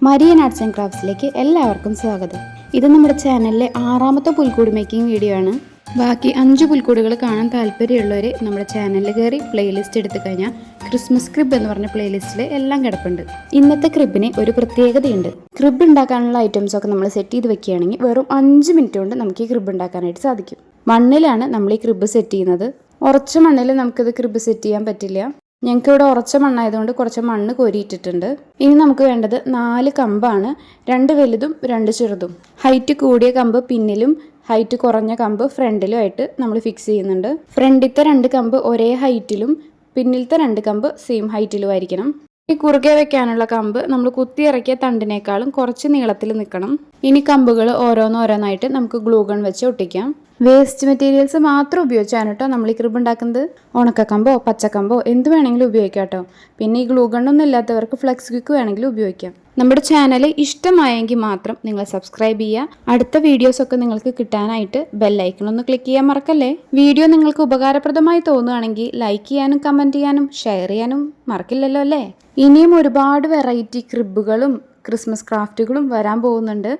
Marian arts and ക്രാഫ്റ്റ്സിലേക്ക് എല്ലാവർക്കും സ്വാഗതം. ഇത് നമ്മുടെ ചാനലിലെ 6ാമത്തെ പുൽക്കൂട് മേക്കിംഗ് വീഡിയോ ആണ്. ബാക്കി 5 പുൽക്കൂടുകൾ കാണാൻ താല്പര്യമുള്ളവർ നമ്മുടെ ചാനലിൽ കയറി പ്ലേലിസ്റ്റ് എടുത്തു കഴിഞ്ഞാൽ ക്രിസ്മസ് ക്രിബ് എന്ന് പറഞ്ഞ പ്ലേലിസ്റ്റിൽ എല്ലാം കിടപ്പുണ്ട്. ഇന്നത്തെ ക്രിബിന് ഒരു പ്രത്യേകതയുണ്ട്. ക്രിബ് ഉണ്ടാക്കാനുള്ള ഐറ്റംസ് ഒക്കെ നമ്മൾ സെറ്റ് ചെയ്ത് വെക്കുകയാണെങ്കിൽ വെറും 5 മിനിറ്റ് കൊണ്ട് നമുക്ക് ഈ ക്രിബ് ഉണ്ടാക്കാനായിട്ട് സാധിക്കും. മണ്ണിലാണ് നമ്മൾ ഈ ക്രിബ് സെറ്റ് ചെയ്യുന്നത്. ഉറച്ച മണ്ണിൽ നമുക്കിത് ക്രിബ് സെറ്റ് ചെയ്യാൻ പറ്റില്ല. ഞങ്ങൾക്ക് ഇവിടെ ഉറച്ച മണ്ണായതുകൊണ്ട് കുറച്ച് മണ്ണ് കോരിയിട്ടിട്ടുണ്ട്. ഇനി നമുക്ക് വേണ്ടത് 4 കമ്പാണ്, 2 വലുതും 2 ചെറുതും. ഹൈറ്റ് കൂടിയ കമ്പ് പിന്നിലും ഹൈറ്റ് കുറഞ്ഞ കമ്പ് ഫ്രണ്ടിലും ആയിട്ട് നമ്മൾ ഫിക്സ് ചെയ്യുന്നുണ്ട്. ഫ്രണ്ടിലത്തെ 2 കമ്പ് ഒരേ ഹൈറ്റിലും പിന്നിലത്തെ 2 കമ്പ് സെയിം ഹൈറ്റിലും ആയിരിക്കണം. ഈ കുറുകെ വെക്കാനുള്ള കമ്പ് നമ്മൾ കുത്തിയിറക്കിയ തണ്ടിനേക്കാളും കുറച്ച് നീളത്തിൽ നിൽക്കണം. ഇനി കമ്പുകൾ ഓരോന്നോരോന്നായിട്ട് നമുക്ക് ഗ്ലൂ ഗൺ വെച്ച് ഒട്ടിക്കാം. വേസ്റ്റ് മെറ്റീരിയൽസ് മാത്രം ഉപയോഗിച്ചാണ് കേട്ടോ നമ്മൾ ഈ ക്രിബ് ഉണ്ടാക്കുന്നത്. ഉണക്കക്കമ്പോ പച്ചക്കമ്പോ എന്ത് വേണമെങ്കിലും ഉപയോഗിക്കാം കേട്ടോ. പിന്നെ ഈ ഗ്ലൂ ഗണ്ണൊന്നും ഇല്ലാത്തവർക്ക് ഫ്ലെക്സ് ക്വിക്ക് വേണമെങ്കിലും ഉപയോഗിക്കാം. നമ്മുടെ ചാനൽ ഇഷ്ടമായെങ്കിൽ മാത്രം നിങ്ങൾ സബ്സ്ക്രൈബ് ചെയ്യുക. അടുത്ത വീഡിയോസൊക്കെ നിങ്ങൾക്ക് കിട്ടാനായിട്ട് ബെല്ലൈക്കൺ ഒന്ന് ക്ലിക്ക് ചെയ്യാൻ മറക്കല്ലേ. വീഡിയോ നിങ്ങൾക്ക് ഉപകാരപ്രദമായി തോന്നുകയാണെങ്കിൽ ലൈക്ക് ചെയ്യാനും കമൻറ്റ് ചെയ്യാനും ഷെയർ ചെയ്യാനും മറക്കില്ലല്ലോ അല്ലേ. ഇനിയും ഒരുപാട് വെറൈറ്റി ക്രിബുകളും ക്രിസ്മസ് ക്രാഫ്റ്റുകളും വരാൻ പോകുന്നുണ്ട്.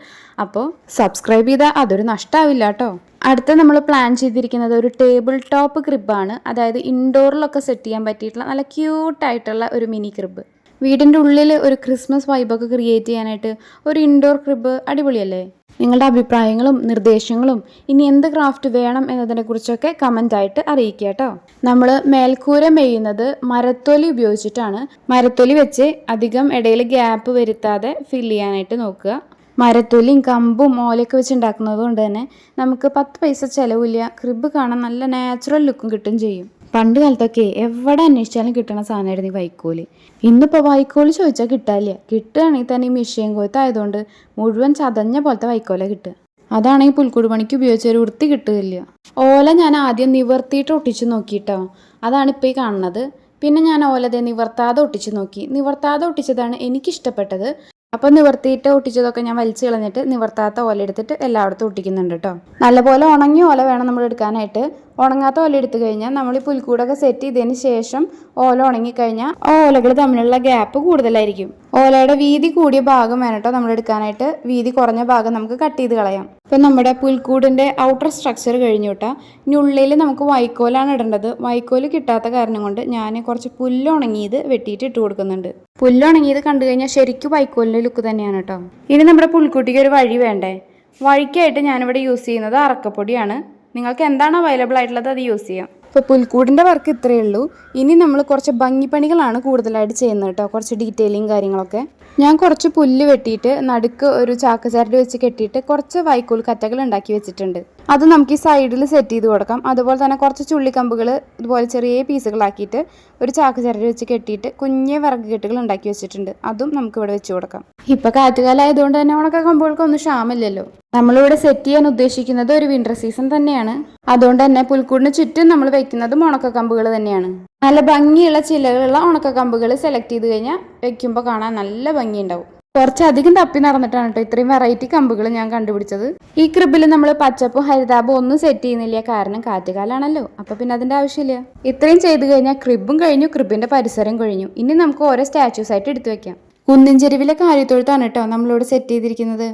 അപ്പോൾ സബ്സ്ക്രൈബ് ചെയ്താൽ അതൊരു നഷ്ടമാവില്ല കേട്ടോ. അടുത്ത നമ്മൾ പ്ലാൻ ചെയ്തിരിക്കുന്നത് ഒരു ടേബിൾ ടോപ്പ് ക്രിബാണ്. അതായത് ഇൻഡോറിലൊക്കെ സെറ്റ് ചെയ്യാൻ പറ്റിയിട്ടുള്ള നല്ല ക്യൂട്ടായിട്ടുള്ള ഒരു മിനി ക്രിബ്. വീടിൻ്റെ ഉള്ളിൽ ഒരു ക്രിസ്മസ് വൈബൊക്കെ ക്രിയേറ്റ് ചെയ്യാനായിട്ട് ഒരു ഇൻഡോർ ക്രിബ് അടിപൊളിയല്ലേ. നിങ്ങളുടെ അഭിപ്രായങ്ങളും നിർദ്ദേശങ്ങളും ഇനി എന്ത് ക്രാഫ്റ്റ് വേണം എന്നതിനെക്കുറിച്ചൊക്കെ കമൻ്റായിട്ട് അറിയിക്കുക കേട്ടോ. നമ്മൾ മേൽക്കൂര മേയുന്നത് മരത്തൊലി ഉപയോഗിച്ചിട്ടാണ്. മരത്തൊലി വെച്ച് അധികം ഇടയിൽ ഗ്യാപ്പ് വരുത്താതെ ഫില്ല് ചെയ്യാനായിട്ട് നോക്കുക. മരത്തൊലിയും കമ്പും ഓലയൊക്കെ വെച്ച് ഉണ്ടാക്കുന്നത് കൊണ്ട് തന്നെ നമുക്ക് 10 പൈസ ചിലവില്ല. ക്രിബ് കാണാൻ നല്ല നാച്ചുറൽ ലുക്കും കിട്ടും ചെയ്യും. പണ്ട് കാലത്തൊക്കെ എവിടെ അന്വേഷിച്ചാലും കിട്ടണ സാധനമായിരുന്നു ഈ വൈക്കോല്. ഇന്നിപ്പോൾ വൈക്കോല് ചോദിച്ചാൽ കിട്ടാനില്ല. കിട്ടുകയാണെങ്കിൽ തന്നെ ഈ മിഷ്യൻ കോയത്തായതുകൊണ്ട് മുഴുവൻ ചതഞ്ഞ പോലത്തെ വൈക്കോല കിട്ടുക. അതാണെങ്കിൽ പുൽക്കൂട് പണിക്ക് ഉപയോഗിച്ച ഒരു വൃത്തി കിട്ടുകയില്ല. ഓല ഞാൻ ആദ്യം നിവർത്തിയിട്ട് ഒട്ടിച്ച് നോക്കിയിട്ടോ. അതാണ് ഇപ്പോൾ ഈ കാണുന്നത്. പിന്നെ ഞാൻ ഓലതെ നിവർത്താതെ ഒട്ടിച്ച് നോക്കി. നിവർത്താതെ ഒട്ടിച്ചതാണ് എനിക്കിഷ്ടപ്പെട്ടത്. അപ്പോൾ നിവർത്തിയിട്ട് ഒട്ടിച്ചതൊക്കെ ഞാൻ വലിച്ചു കളഞ്ഞിട്ട് നിവർത്താത്ത ഓല എടുത്തിട്ട് എല്ലായിടത്തും ഒട്ടിക്കുന്നുണ്ട് കേട്ടോ. നല്ലപോലെ ഉണങ്ങിയ ഓല വേണം നമ്മൾ എടുക്കാനായിട്ട്. ഉണങ്ങാത്ത ഓല എടുത്തു കഴിഞ്ഞാൽ നമ്മൾ ഈ പുൽക്കൂടൊക്കെ സെറ്റ് ചെയ്തതിന് ശേഷം ഓല ഉണങ്ങിക്കഴിഞ്ഞാൽ ഓലകൾ തമ്മിലുള്ള ഗ്യാപ്പ് കൂടുതലായിരിക്കും. ഓലയുടെ വീതി കൂടിയ ഭാഗം വേണം കേട്ടോ നമ്മൾ എടുക്കാനായിട്ട്. വീതി കുറഞ്ഞ ഭാഗം നമുക്ക് കട്ട് ചെയ്ത് കളയാം. ഇപ്പം നമ്മുടെ പുൽക്കൂടിൻ്റെ ഔട്ടർ സ്ട്രക്ചർ കഴിഞ്ഞു കേട്ടോ. ഇനി ഉള്ളിൽ നമുക്ക് വൈക്കോലാണ് ഇടേണ്ടത്. വൈക്കോല് കിട്ടാത്ത കാരണം കൊണ്ട് ഞാൻ കുറച്ച് പുല്ലുണങ്ങിയത് വെട്ടിയിട്ട് ഇട്ട് കൊടുക്കുന്നുണ്ട്. പുല്ലുണങ്ങിയത് കണ്ടു കഴിഞ്ഞാൽ ശരിക്കും വൈക്കോലിൻ്റെ ലുക്ക് തന്നെയാണ് കേട്ടോ. ഇനി നമ്മുടെ പുൽക്കൂട്ടിക്ക് ഒരു വഴി വേണ്ടേ. വഴിക്കായിട്ട് ഞാനിവിടെ യൂസ് ചെയ്യുന്നത് അറക്കപ്പൊടിയാണ്. നിങ്ങൾക്ക് എന്താണ് അവൈലബിൾ ആയിട്ടുള്ളത് അത് യൂസ് ചെയ്യാം. ഇപ്പോൾ പുൽക്കൂടിൻ്റെ വർക്ക് ഇത്രയേ ഉള്ളൂ. ഇനി നമ്മൾ കുറച്ച് ഭംഗിപ്പണികളാണ് കൂടുതലായിട്ട് ചെയ്യുന്നത് കേട്ടോ. കുറച്ച് ഡീറ്റെയിലിങ് കാര്യങ്ങളൊക്കെ. ഞാൻ കുറച്ച് പുല്ല് വെട്ടിയിട്ട് നടുക്ക് ഒരു ചാക്കുചരട് വെച്ച് കെട്ടിയിട്ട് കുറച്ച് വൈക്കോൽ കറ്റകൾ ഉണ്ടാക്കി വെച്ചിട്ടുണ്ട്. അത് നമുക്ക് ഈ സൈഡിൽ സെറ്റ് ചെയ്ത് കൊടുക്കാം. അതുപോലെ തന്നെ കുറച്ച് ചുള്ളിക്കമ്പുകൾ ഇതുപോലെ ചെറിയ പീസുകളാക്കിയിട്ട് ഒരു ചാക്കുചരട് വെച്ച് കെട്ടിയിട്ട് കുഞ്ഞ് വിറക് കെട്ടുകൾ ഉണ്ടാക്കി വെച്ചിട്ടുണ്ട്. അതും നമുക്ക് ഇവിടെ വെച്ച് കൊടുക്കാം. ഇപ്പോൾ കാറ്റുകാലമായതുകൊണ്ട് തന്നെ ഉണക്ക കമ്പുകൾക്കൊന്നും ക്ഷാമില്ലല്ലോ. നമ്മളിവിടെ സെറ്റ് ചെയ്യാൻ ഉദ്ദേശിക്കുന്നത് ഒരു വിന്റർ സീസൺ തന്നെയാണ്. അതുകൊണ്ട് തന്നെ പുൽക്കൂടിന് ചുറ്റും നമ്മൾ വെക്കുന്നതും ഉണക്കക്കമ്പുകൾ തന്നെയാണ്. നല്ല ഭംഗിയുള്ള ചിലകളുള്ള ഉണക്കക്കമ്പുകൾ സെലക്ട് ചെയ്ത് കഴിഞ്ഞാൽ വെക്കുമ്പോൾ കാണാൻ നല്ല ഭംഗിയുണ്ടാവും. കുറച്ചധികം തപ്പി നടന്നിട്ടാണ് കേട്ടോ ഇത്രയും വെറൈറ്റി കമ്പുകൾ ഞാൻ കണ്ടുപിടിച്ചത്. ഈ ക്രിബിൽ നമ്മൾ പച്ചപ്പും ഹരിതാപവും ഒന്നും സെറ്റ് ചെയ്യുന്നില്ല. കാരണം കാറ്റുകാലാണല്ലോ. അപ്പോൾ പിന്നെ അതിൻ്റെ ആവശ്യമില്ല. ഇത്രയും ചെയ്ത് കഴിഞ്ഞാൽ ക്രിബും കഴിഞ്ഞു, ക്രിബിൻ്റെ പരിസരം കഴിഞ്ഞു. ഇനി നമുക്ക് ഓരോ സ്റ്റാച്യൂസ് ആയിട്ട് എടുത്തു വെക്കാം. കുന്നിൻ ചെരുവിലെ കാലിത്തൊഴുത്താണ് കേട്ടോ നമ്മളിവിടെ സെറ്റ് ചെയ്തിരിക്കുന്നത്.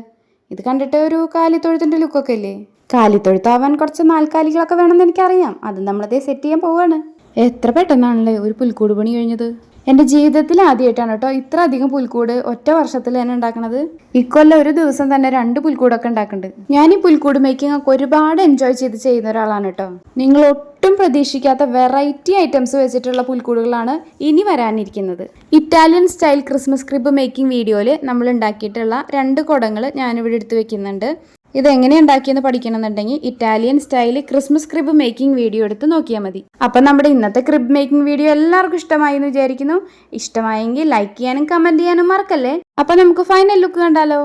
ഇത് കണ്ടിട്ട് ഒരു കാലിത്തൊഴുത്തിൻ്റെ ലുക്കൊക്കെ ഇല്ലേ. കാലിത്തൊഴുത്താവാൻ കുറച്ച് നാൽക്കാലികളൊക്കെ വേണമെന്ന് എനിക്കറിയാം. അത് നമ്മളതേ സെറ്റ് ചെയ്യാൻ പോവാണ്. എത്ര പെട്ടെന്നാണല്ലേ ഒരു പുൽക്കൂട് പണി കഴിഞ്ഞത്. എൻ്റെ ജീവിതത്തിൽ ആദ്യമായിട്ടാണ് കേട്ടോ ഇത്ര അധികം പുൽക്കൂട് ഒറ്റ വർഷത്തിൽ തന്നെ ഉണ്ടാക്കണത്. ഇക്കൊല്ലം ഒരു ദിവസം തന്നെ 2 പുൽക്കൂടൊക്കെ ഉണ്ടാക്കുന്നുണ്ട്. ഞാൻ ഈ പുൽക്കൂട് മേക്കിംഗ് ഒക്കെ ഒരുപാട് എൻജോയ് ചെയ്ത് ചെയ്യുന്ന ഒരാളാണ് കേട്ടോ. നിങ്ങൾ ഒട്ടും പ്രതീക്ഷിക്കാത്ത വെറൈറ്റി ഐറ്റംസ് വെച്ചിട്ടുള്ള പുൽക്കൂടുകളാണ് ഇനി വരാനിരിക്കുന്നത്. Italian style Christmas crib making വീഡിയോയിൽ നമ്മൾ ഉണ്ടാക്കിയിട്ടുള്ള 2 കുടങ്ങൾ ഞാനിവിടെ എടുത്ത് വെക്കുന്നുണ്ട്. ഇതെങ്ങനെ ഉണ്ടാക്കിയെന്ന് പഠിക്കണമെന്നുണ്ടെങ്കിൽ Italian style Christmas crib making video എടുത്ത് നോക്കിയാൽ മതി. അപ്പം നമ്മുടെ ഇന്നത്തെ ക്രിബ് മേക്കിംഗ് വീഡിയോ എല്ലാവർക്കും ഇഷ്ടമായി എന്ന് വിചാരിക്കുന്നു. ഇഷ്ടമായെങ്കിൽ ലൈക്ക് ചെയ്യാനും കമൻറ്റ് ചെയ്യാനും മറക്കല്ലേ. അപ്പം നമുക്ക് ഫൈനൽ ലുക്ക് കണ്ടാലോ.